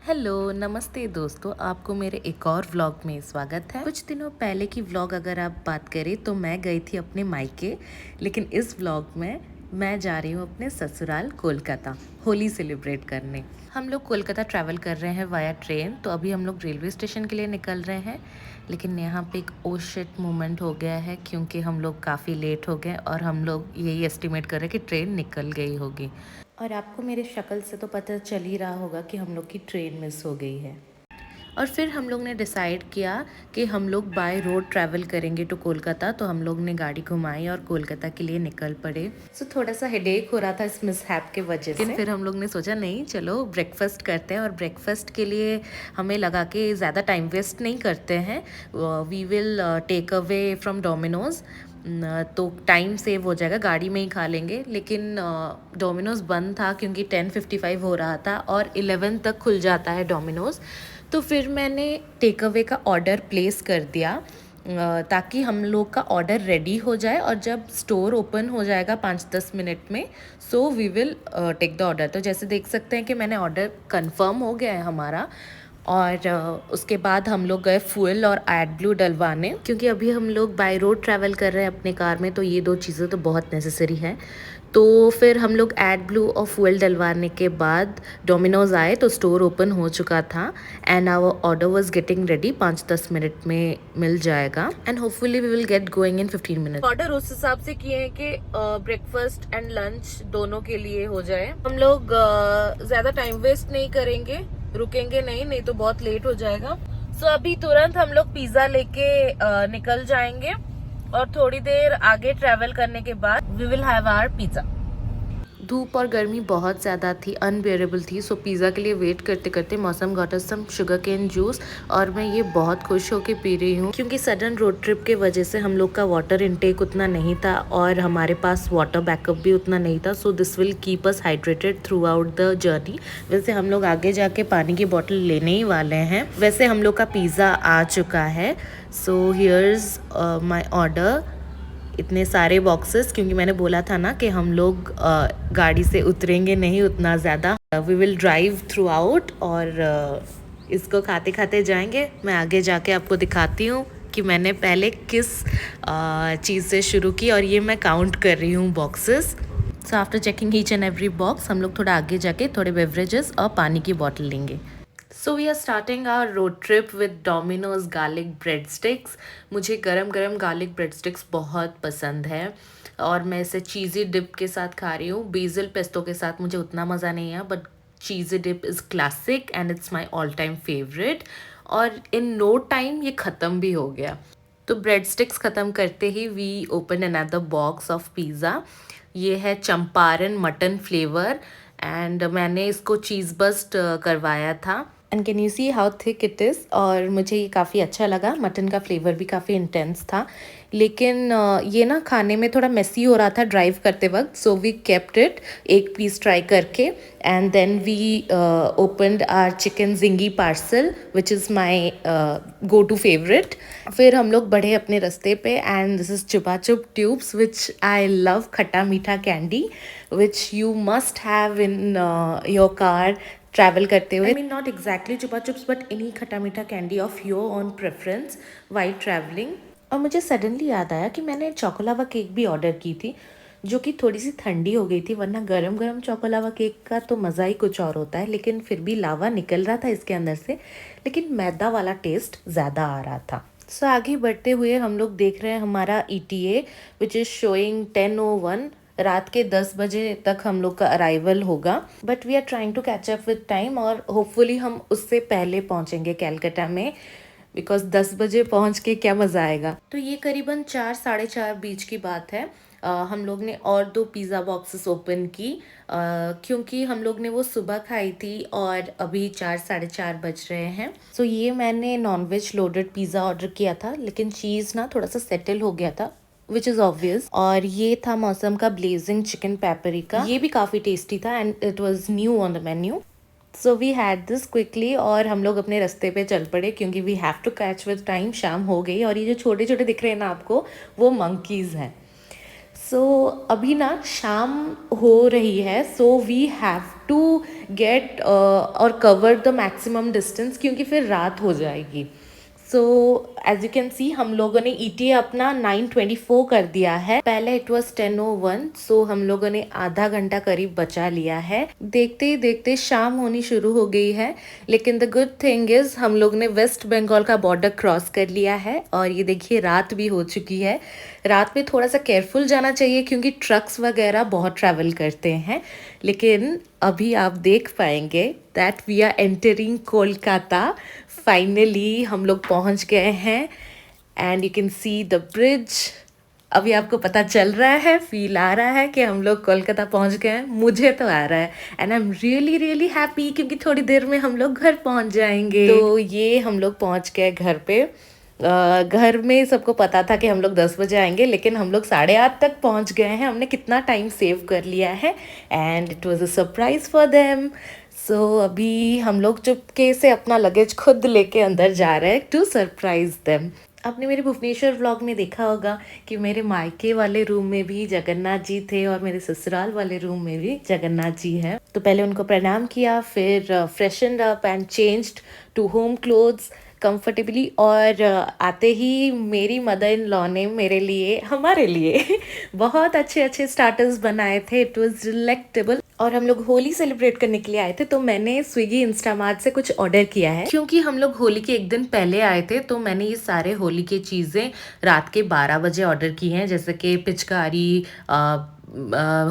Hello नमस्ते दोस्तों, आपको मेरे एक और व्लॉग में स्वागत है। कुछ दिनों पहले की व्लॉग अगर आप बात करें तो मैं गई थी अपने मायके, लेकिन इस व्लॉग में मैं जा रही हूँ अपने ससुराल कोलकाता होली सेलिब्रेट करने। हम लोग कोलकाता ट्रैवल कर रहे हैं वाया ट्रेन। तो अभी हम लोग रेलवे स्टेशन के लिए निकल रहे हैं, लेकिन यहाँ पे एक ओ शिट मोमेंट हो गया है क्योंकि हम लोग काफ़ी लेट हो गए और हम लोग यही एस्टिमेट कर रहे हैं कि ट्रेन निकल गई होगी। और आपको मेरे शक्ल से तो पता चल ही रहा होगा कि हम लोग की ट्रेन मिस हो गई है। और फिर हम लोग ने डिसाइड किया कि हम लोग बाय रोड ट्रैवल करेंगे टू कोलकाता। तो हम लोग ने गाड़ी घुमाई और कोलकाता के लिए निकल पड़े। सो थोड़ा सा हेडेक हो रहा था इस मिसहैप के वजह से, लेकिन फिर हम लोग ने सोचा नहीं, चलो ब्रेकफास्ट करते हैं। और ब्रेकफास्ट के लिए हमें लगा कि ज़्यादा टाइम वेस्ट नहीं करते हैं, we will take away from Domino's. तो टाइम सेव हो जाएगा, गाड़ी में ही खा लेंगे। लेकिन डोमिनोज़ बंद था क्योंकि 10:55 हो रहा था और 11 तक खुल जाता है डोमिनोज़। तो फिर मैंने टेक अवे का ऑर्डर प्लेस कर दिया ताकि हम लोग का ऑर्डर रेडी हो जाए और जब स्टोर ओपन हो जाएगा 5-10 मिनट में, so we will take the order. तो जैसे देख सकते हैं कि मैंने ऑर्डर कंफर्म हो गया है हमारा। और उसके बाद हम लोग गए फ्यूल और एड ब्लू डलवाने, क्योंकि अभी हम लोग बाय रोड ट्रैवल कर रहे हैं अपने कार में, तो ये दो चीज़ें तो बहुत नेसेसरी है। तो फिर हम लोग एड ब्लू और फ्यूल डलवाने के बाद डोमिनोज आए तो स्टोर ओपन हो चुका था and our order was getting ready. 5-10 minute में मिल जाएगा and hopefully we will get going in 15 minute. Order उस हिसाब से किए हैं कि ब्रेकफास्ट एंड लंच दोनों के लिए हो जाए। हम लोग ज्यादा टाइम वेस्ट नहीं करेंगे, रुकेंगे नहीं तो बहुत लेट हो जाएगा। सो अभी तुरंत हम लोग पिज्जा लेके निकल जाएंगे और थोड़ी देर आगे ट्रैवल करने के बाद we will have our pizza. धूप और गर्मी बहुत ज़्यादा थी, अनबेरेबल थी। सो पिज़्ज़ा के लिए वेट करते करते मौसम got us some sugar cane juice और मैं ये बहुत खुश होके पी रही हूँ क्योंकि सडन रोड ट्रिप के वजह से हम लोग का वाटर इनटेक उतना नहीं था और हमारे पास वाटर बैकअप भी उतना नहीं था। So this will keep us hydrated through out the journey. वैसे हम लोग आगे जाके पानी की बॉटल लेने ही वाले हैं। वैसे हम लोग का पिज़्ज़ा आ चुका है। So here's my order. इतने सारे बॉक्सेस, क्योंकि मैंने बोला था ना कि हम लोग गाड़ी से उतरेंगे नहीं उतना ज़्यादा, we will drive through out और इसको खाते खाते जाएंगे। मैं आगे जाके आपको दिखाती हूँ कि मैंने पहले किस चीज़ से शुरू की और ये मैं काउंट कर रही हूँ boxes. So after checking each and every box हम लोग थोड़ा आगे जाके थोड़े बेवरेजेस और पानी की बॉटल लेंगे। So we are starting our road trip with Domino's garlic bread sticks. मुझे गरम गरम गार्लिक ब्रेड स्टिक्स बहुत पसंद है और मैं इसे चीज़ी डिप के साथ खा रही हूँ। बेसिल पेस्टो के साथ मुझे उतना मज़ा नहीं है, but cheesy dip is classic and it's my all time favourite. और इन नो टाइम ये ख़त्म भी हो गया। तो ब्रेड स्टिक्स ख़त्म करते ही we open another box of pizza. ये है चंपारण मटन फ्लेवर एंड मैंने इसको चीज़ बस्ट करवाया था। And can you see how thick it is. और मुझे ये काफ़ी अच्छा लगा, मटन का फ्लेवर भी काफ़ी इंटेंस था। लेकिन ये ना खाने में थोड़ा मेसी हो रहा था ड्राइव करते वक्त। सो वी केप्ट इट एक पीस ट्राई करके and then we opened our chicken zingy parcel which is my go to favourite. फिर हम लोग बढ़े अपने रास्ते पे एंड दिस इज़ चुपा चुप ट्यूब्स विच आई लव, खट्टा मीठा candy which you must have in your car travel करते हुए। I mean not exactly Chupa Chups but any खट्टा मीठा candy of your own preference while travelling. और मुझे सडनली याद आया कि मैंने चोकोलावा केक भी ऑर्डर की थी जो कि थोड़ी सी ठंडी हो गई थी, वरना गरम गरम चोकोलावा केक का तो मज़ा ही कुछ और होता है। लेकिन फिर भी लावा निकल रहा था इसके अंदर से, लेकिन मैदा वाला टेस्ट ज़्यादा आ रहा था। सो आगे बढ़ते हुए हम लोग देख रहे हैं हमारा ETA विच इज़ शोइंग 10:01। रात के 10 बजे तक हम लोग का अराइवल होगा, but we are trying to catch up with time और होपफुली हम उससे पहले पहुंचेंगे कैलकाटा में, बिकॉज 10 बजे पहुंच के क्या मज़ा आएगा। तो ये करीबन 4-4:30 बीच की बात है। हम लोग ने और 2 पिज़्ज़ा बॉक्सेस ओपन की क्योंकि हम लोग ने वो सुबह खाई थी और अभी 4-4:30 बज रहे हैं। सो ये मैंने नॉनवेज लोडेड पिज़्ज़ा ऑर्डर किया था, लेकिन चीज़ ना थोड़ा सा सेटल हो गया था विच इज़ ऑब्वियस। और ये था मौसम का ब्लेजिंग चिकन पेपरिका, ये भी काफ़ी टेस्टी था and it was new on the menu. So we had this quickly और हम लोग अपने रास्ते पे चल पड़े क्योंकि we have to catch with time. शाम हो गई और ये जो छोटे छोटे दिख रहे हैं ना आपको, वो मंकीज़ हैं। सो अभी ना शाम हो रही है, so we have to get और कवर द मैक्सिमम डिस्टेंस, क्योंकि फिर रात हो जाएगी। So as you can see हम लोगों ने ETA अपना 9:24 कर दिया है। पहले इट वॉज 10:01, सो हम लोगों ने आधा घंटा करीब बचा लिया है। देखते ही देखते शाम होनी शुरू हो गई है, लेकिन द गुड थिंग इज हम लोग ने वेस्ट बंगाल का बॉर्डर क्रॉस कर लिया है और ये देखिए रात भी हो चुकी है। रात में थोड़ा सा केयरफुल जाना चाहिए क्योंकि ट्रक्स वगैरह बहुत ट्रैवल करते हैं, लेकिन अभी आप देख पाएंगे that we are entering Kolkata. Finally हम लोग पहुंच गए हैं and you can see the bridge. अभी आपको पता चल रहा है, फील आ रहा है कि हम लोग कोलकाता पहुंच गए हैं। मुझे तो आ रहा है and I am really really happy, क्योंकि थोड़ी देर में हम लोग घर पहुंच जाएंगे। तो ये हम लोग पहुंच गए घर पे। घर में सबको पता था कि हम लोग 10 बजे आएंगे, लेकिन हम लोग 8:30 तक पहुंच गए हैं। हमने कितना टाइम सेव कर लिया है and it was a surprise for them. So अभी हम लोग चुपके से अपना लगेज खुद लेके अंदर जा रहे हैं टू सरप्राइज देम। आपने मेरे भुवनेश्वर व्लॉग में देखा होगा कि मेरे मायके वाले रूम में भी जगन्नाथ जी थे और मेरे ससुराल वाले रूम में भी जगन्नाथ जी हैं। तो पहले उनको प्रणाम किया, फिर freshened up and changed to home clothes comfortably, और आते ही मेरी मदर इन लॉ ने मेरे लिए, हमारे लिए बहुत अच्छे अच्छे स्टार्टर्स बनाए थे। It was delectable. और हम लोग होली सेलिब्रेट करने के लिए आए थे, तो मैंने स्विगी इंस्टामार्ट से कुछ ऑर्डर किया है। क्योंकि हम लोग होली के एक दिन पहले आए थे, तो मैंने ये सारे होली की चीज़ें रात के 12 बजे ऑर्डर की हैं, जैसे कि पिचकारी,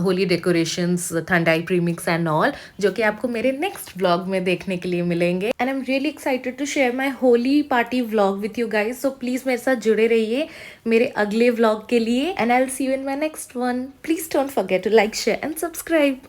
Holi decorations, thandai premix and all, जो कि आपको मेरे नेक्स्ट व्लॉग में देखने के लिए मिलेंगे। And I am really excited to share my Holi party vlog with you guys, so please मेरे साथ जुड़े रहिए मेरे अगले व्लॉग के लिए and I will see you in my next one. Please don't forget to like, share and subscribe.